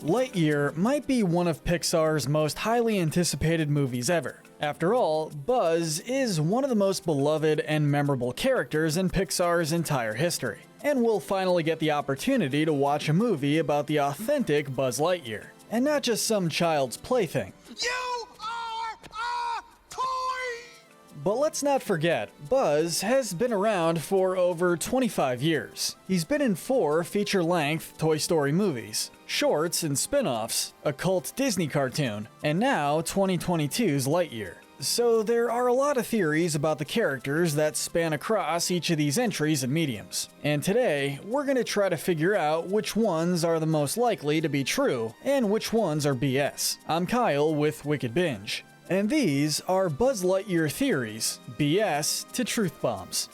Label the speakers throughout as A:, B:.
A: Lightyear might be one of Pixar's most highly anticipated movies ever. After all, Buzz is one of the most beloved and memorable characters in Pixar's entire history. And we'll finally get the opportunity to watch a movie about the authentic Buzz Lightyear, and not just some child's plaything.
B: You are a toy!
A: But let's not forget, Buzz has been around for over 25 years. He's been in 4 feature-length Toy Story movies, shorts and spin-offs, a cult Disney cartoon, and now 2022's Lightyear. So there are a lot of theories about the characters that span across each of these entries and mediums. And today, we're going to try to figure out which ones are the most likely to be true, and which ones are BS. I'm Kyle with Wicked Binge. And these are Buzz Lightyear theories, BS to truth bombs.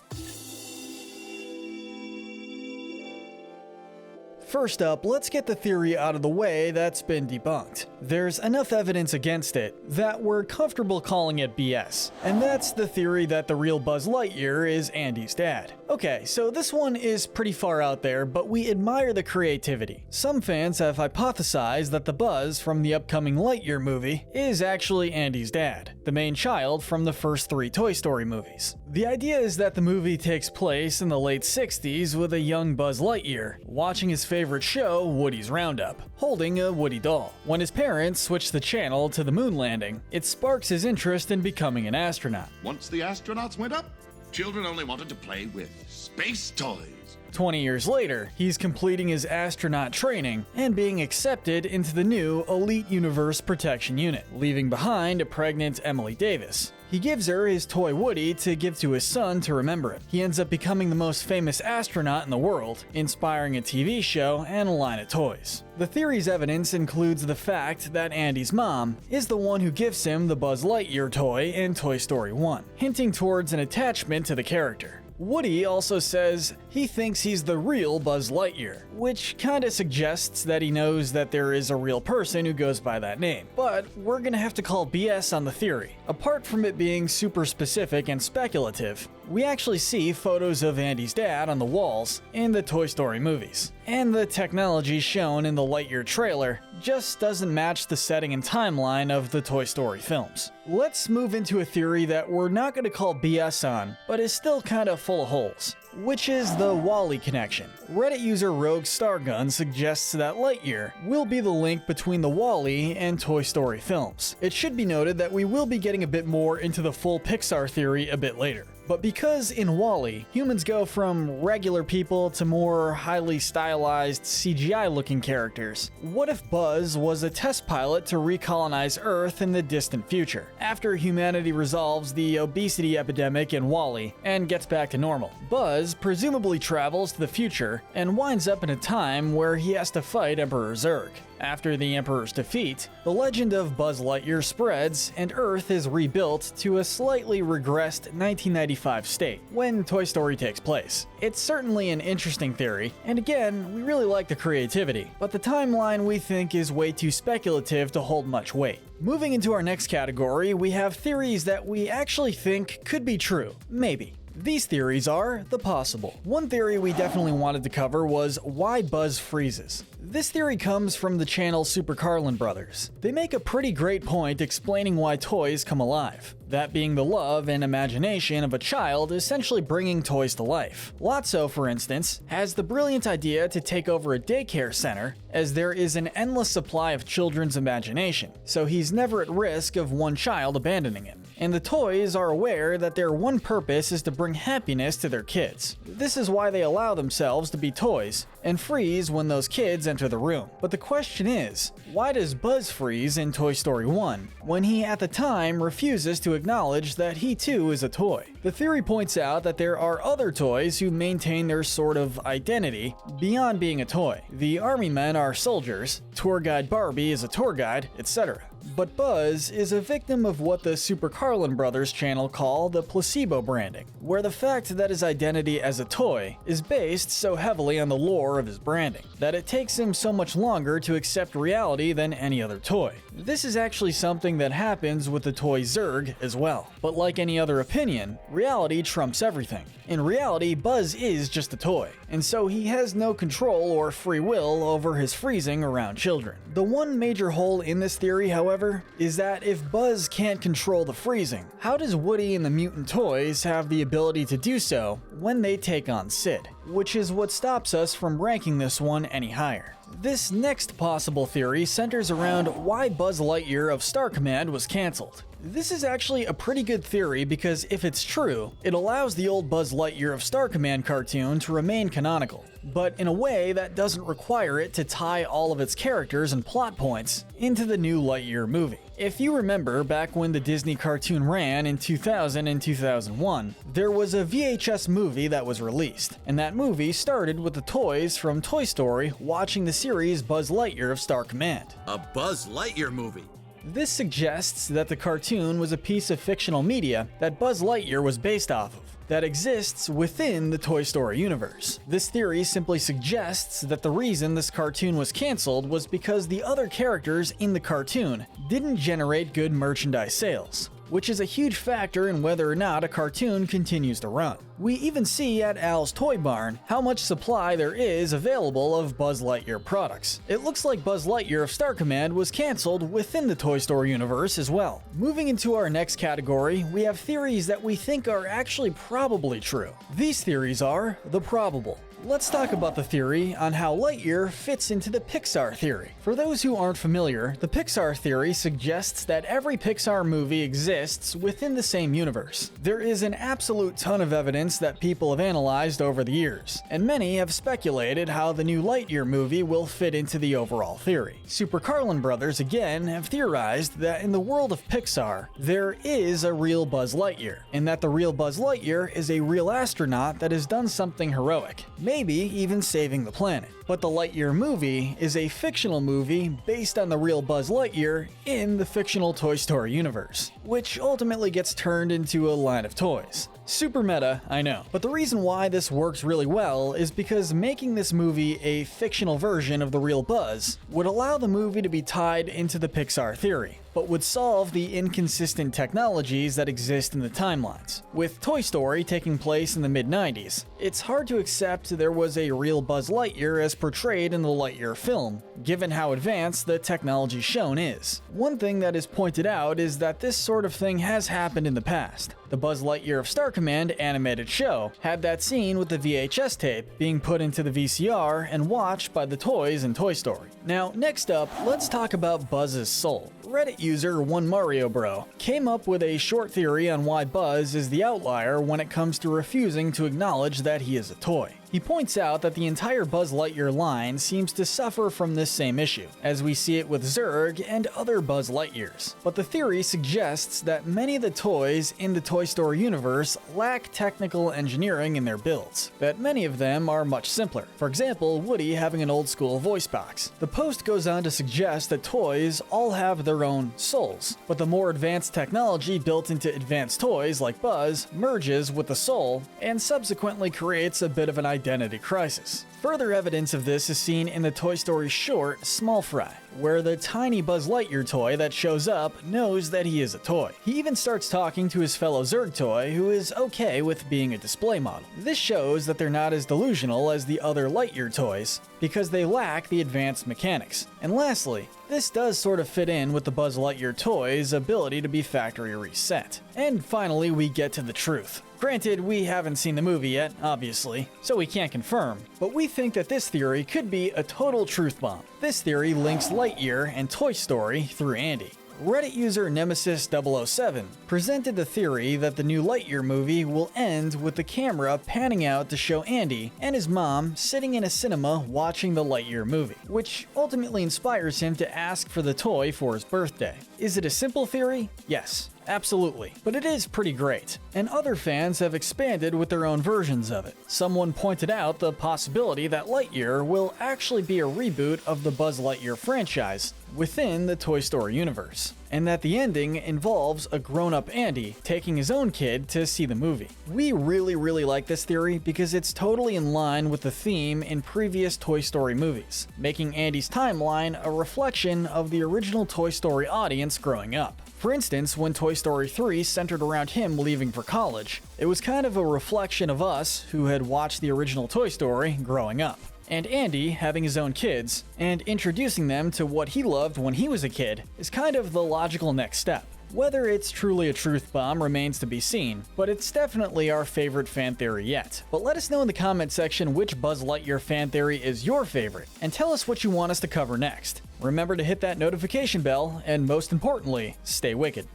A: First up, let's get the theory out of the way that's been debunked. There's enough evidence against it that we're comfortable calling it BS, and that's the theory that the real Buzz Lightyear is Andy's dad. Okay, so this one is pretty far out there, but we admire the creativity. Some fans have hypothesized that the Buzz from the upcoming Lightyear movie is actually Andy's dad, the main child from the first 3 Toy Story movies. The idea is that the movie takes place in the late 60s with a young Buzz Lightyear, watching his favorite show, Woody's Roundup, holding a Woody doll. When his parents switch the channel to the moon landing, it sparks his interest in becoming an astronaut.
B: Once the astronauts went up, children only wanted to play with space toys.
A: 20 years later, he's completing his astronaut training and being accepted into the new Elite Universe Protection Unit, leaving behind a pregnant Emily Davis. He gives her his toy Woody to give to his son to remember him. He ends up becoming the most famous astronaut in the world, inspiring a TV show and a line of toys. The theory's evidence includes the fact that Andy's mom is the one who gives him the Buzz Lightyear toy in Toy Story 1, hinting towards an attachment to the character. Woody also says he thinks he's the real Buzz Lightyear, which kinda suggests that he knows that there is a real person who goes by that name. But we're gonna have to call BS on the theory. Apart from it being super specific and speculative, we actually see photos of Andy's dad on the walls in the Toy Story movies. And the technology shown in the Lightyear trailer just doesn't match the setting and timeline of the Toy Story films. Let's move into a theory that we're not going to call BS on, but is still kind of full of holes, which is the WALL-E connection. Reddit user Rogue Stargun suggests that Lightyear will be the link between the WALL-E and Toy Story films. It should be noted that we will be getting a bit more into the full Pixar theory a bit later. But because in WALL-E, humans go from regular people to more highly stylized CGI-looking characters, what if Buzz was a test pilot to recolonize Earth in the distant future, after humanity resolves the obesity epidemic in WALL-E and gets back to normal? Buzz presumably travels to the future and winds up in a time where he has to fight Emperor Zurg. After the Emperor's defeat, the legend of Buzz Lightyear spreads and Earth is rebuilt to a slightly regressed 1995 state when Toy Story takes place. It's certainly an interesting theory, and again, we really like the creativity, but the timeline we think is way too speculative to hold much weight. Moving into our next category, we have theories that we actually think could be true. Maybe. These theories are the possible. One theory we definitely wanted to cover was why Buzz freezes. This theory comes from the channel Super Carlin Brothers. They make a pretty great point explaining why toys come alive. That being the love and imagination of a child essentially bringing toys to life. Lotso, for instance, has the brilliant idea to take over a daycare center, as there is an endless supply of children's imagination, so he's never at risk of one child abandoning him. And the toys are aware that their one purpose is to bring happiness to their kids. This is why they allow themselves to be toys, and freeze when those kids enter the room. But the question is, why does Buzz freeze in Toy Story 1, when he at the time refuses to acknowledge that he too is a toy? The theory points out that there are other toys who maintain their sort of identity beyond being a toy. The army men are soldiers, tour guide Barbie is a tour guide, etc. But Buzz is a victim of what the Super Carlin Brothers channel call the placebo branding, where the fact that his identity as a toy is based so heavily on the lore of his branding, that it takes him so much longer to accept reality than any other toy. This is actually something that happens with the toy Zurg as well. But like any other opinion, reality trumps everything. In reality, Buzz is just a toy. and so he has no control or free will over his freezing around children. The one major hole in this theory, however, is that if Buzz can't control the freezing, how does Woody and the mutant toys have the ability to do so when they take on Sid? Which is what stops us from ranking this one any higher. This next possible theory centers around why Buzz Lightyear of Star Command was cancelled. This is actually a pretty good theory because if it's true, it allows the old Buzz Lightyear of Star Command cartoon to remain canonical, but in a way that doesn't require it to tie all of its characters and plot points into the new Lightyear movie. If you remember back when the Disney cartoon ran in 2000 and 2001, there was a VHS movie that was released, and that movie started with the toys from Toy Story watching the series Buzz Lightyear of Star Command.
C: A Buzz Lightyear movie.
A: This suggests that the cartoon was a piece of fictional media that Buzz Lightyear was based off of, that exists within the Toy Story universe. This theory simply suggests that the reason this cartoon was cancelled was because the other characters in the cartoon didn't generate good merchandise sales, which is a huge factor in whether or not a cartoon continues to run. We even see at Al's Toy Barn how much supply there is available of Buzz Lightyear products. It looks like Buzz Lightyear of Star Command was cancelled within the Toy Story universe as well. Moving into our next category, we have theories that we think are actually probably true. These theories are the probable. Let's talk about the theory on how Lightyear fits into the Pixar theory. For those who aren't familiar, the Pixar theory suggests that every Pixar movie exists within the same universe. There is an absolute ton of evidence that people have analyzed over the years, and many have speculated how the new Lightyear movie will fit into the overall theory. Super Carlin Brothers again have theorized that in the world of Pixar, there is a real Buzz Lightyear, and that the real Buzz Lightyear is a real astronaut that has done something heroic, maybe even saving the planet. But the Lightyear movie is a fictional movie based on the real Buzz Lightyear in the fictional Toy Story universe, which ultimately gets turned into a line of toys. Super meta, I know. But the reason why this works really well is because making this movie a fictional version of the real Buzz would allow the movie to be tied into the Pixar theory, but would solve the inconsistent technologies that exist in the timelines. With Toy Story taking place in the mid-90s, it's hard to accept there was a real Buzz Lightyear as portrayed in the Lightyear film, given how advanced the technology shown is. One thing that is pointed out is that this sort of thing has happened in the past. The Buzz Lightyear of Star Command animated show had that scene with the VHS tape being put into the VCR and watched by the toys in Toy Story. Now, next up, let's talk about Buzz's soul. Reddit user OneMarioBro came up with a short theory on why Buzz is the outlier when it comes to refusing to acknowledge that he is a toy. He points out that the entire Buzz Lightyear line seems to suffer from this same issue, as we see it with Zurg and other Buzz Lightyears. But the theory suggests that many of the toys in the Toy Story universe lack technical engineering in their builds, that many of them are much simpler. For example, Woody having an old school voice box. The post goes on to suggest that toys all have their own souls, but the more advanced technology built into advanced toys like Buzz merges with the soul and subsequently creates a bit of an identity crisis. Further evidence of this is seen in the Toy Story short Small Fry, where the tiny Buzz Lightyear toy that shows up knows that he is a toy. He even starts talking to his fellow Zurg toy, who is okay with being a display model. This shows that they're not as delusional as the other Lightyear toys, because they lack the advanced mechanics. And lastly, this does sort of fit in with the Buzz Lightyear toy's ability to be factory reset. And finally, we get to the truth. Granted, we haven't seen the movie yet, obviously, so we can't confirm, but we think that this theory could be a total truth bomb. This theory links Lightyear and Toy Story through Andy. Reddit user Nemesis007 presented the theory that the new Lightyear movie will end with the camera panning out to show Andy and his mom sitting in a cinema watching the Lightyear movie, which ultimately inspires him to ask for the toy for his birthday. Is it a simple theory? Yes. Absolutely, but it is pretty great, and other fans have expanded with their own versions of it. Someone pointed out the possibility that Lightyear will actually be a reboot of the Buzz Lightyear franchise within the Toy Story universe, and that the ending involves a grown-up Andy taking his own kid to see the movie. We really like this theory because it's totally in line with the theme in previous Toy Story movies, making Andy's timeline a reflection of the original Toy Story audience growing up. For instance, when Toy Story 3 centered around him leaving for college, it was kind of a reflection of us who had watched the original Toy Story growing up. And Andy having his own kids, and introducing them to what he loved when he was a kid, is kind of the logical next step. Whether it's truly a truth bomb remains to be seen, but it's definitely our favorite fan theory yet. But let us know in the comment section which Buzz Lightyear fan theory is your favorite, and tell us what you want us to cover next. Remember to hit that notification bell, and most importantly, stay wicked.